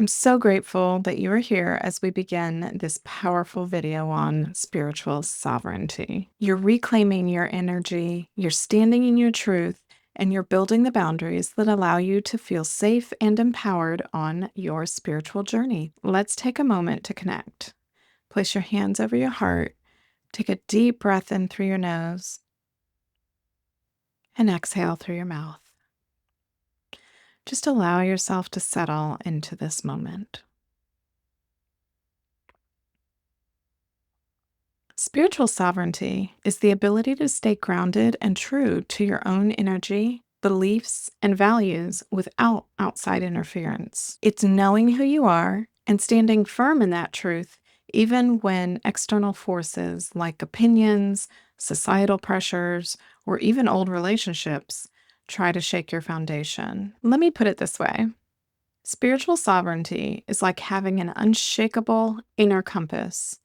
I'm so grateful that you are here as we begin this powerful video on spiritual sovereignty. You're reclaiming your energy, you're standing in your truth, and you're building the boundaries that allow you to feel safe and empowered on your spiritual journey. Let's take a moment to connect. Place your hands over your heart, take a deep breath in through your nose, and exhale through your mouth. Just allow yourself to settle into this moment. Spiritual sovereignty is the ability to stay grounded and true to your own energy, beliefs, and values without outside interference. It's knowing who you are and standing firm in that truth, even when external forces like opinions, societal pressures, or even old relationships try to shake your foundation. Let me put it this way. Spiritual sovereignty is like having an unshakable inner compass.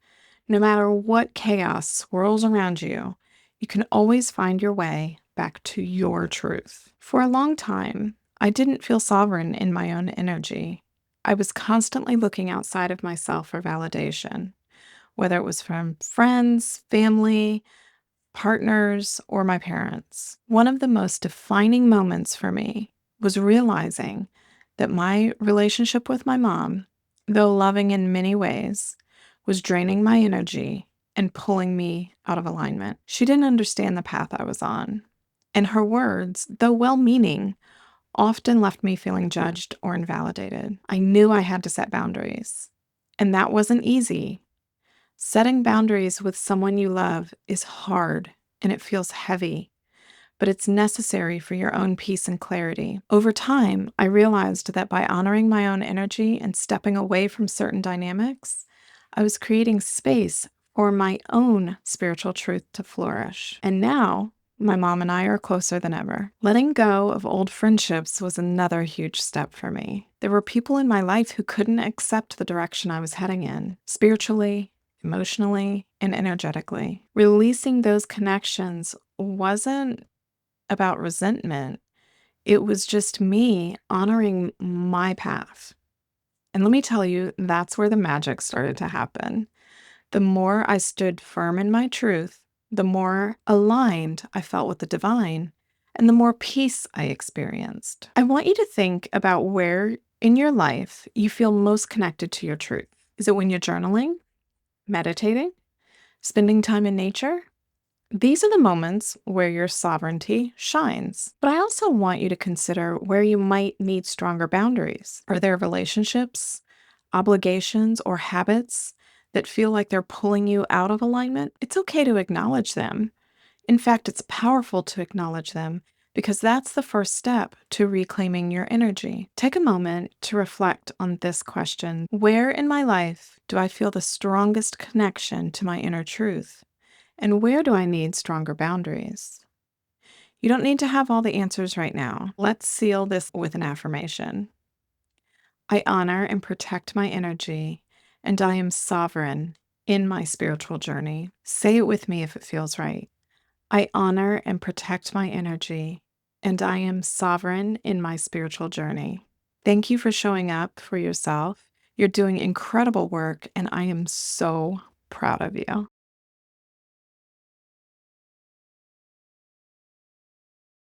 No matter what chaos swirls around you, you can always find your way back to your truth. For a long time, I didn't feel sovereign in my own energy. I was constantly looking outside of myself for validation, whether it was from friends, family, partners, or my parents. One of the most defining moments for me was realizing that my relationship with my mom, though loving in many ways, was draining my energy and pulling me out of alignment. She didn't understand the path I was on, and her words, though well-meaning, often left me feeling judged or invalidated. I knew I had to set boundaries, and that wasn't easy. Setting boundaries with someone you love is hard and it feels heavy, but it's necessary for your own peace and clarity. Over time, I realized that by honoring my own energy and stepping away from certain dynamics, I was creating space for my own spiritual truth to flourish. And now, my mom and I are closer than ever. Letting go of old friendships was another huge step for me. There were people in my life who couldn't accept the direction I was heading in, spiritually, emotionally, and energetically. Releasing those connections wasn't about resentment. It was just me honoring my path. And let me tell you, that's where the magic started to happen. The more I stood firm in my truth, the more aligned I felt with the divine, and the more peace I experienced. I want you to think about where in your life you feel most connected to your truth. Is it when you're journaling, meditating, spending time in nature? These are the moments where your sovereignty shines. But I also want you to consider where you might need stronger boundaries. Are there relationships, obligations, or habits that feel like they're pulling you out of alignment? It's okay to acknowledge them. In fact, it's powerful to acknowledge them because that's the first step to reclaiming your energy. Take a moment to reflect on this question. Where in my life do I feel the strongest connection to my inner truth? And where do I need stronger boundaries? You don't need to have all the answers right now. Let's seal this with an affirmation. I honor and protect my energy, and I am sovereign in my spiritual journey. Say it with me if it feels right. I honor and protect my energy, and I am sovereign in my spiritual journey. Thank you for showing up for yourself. You're doing incredible work, and I am so proud of you.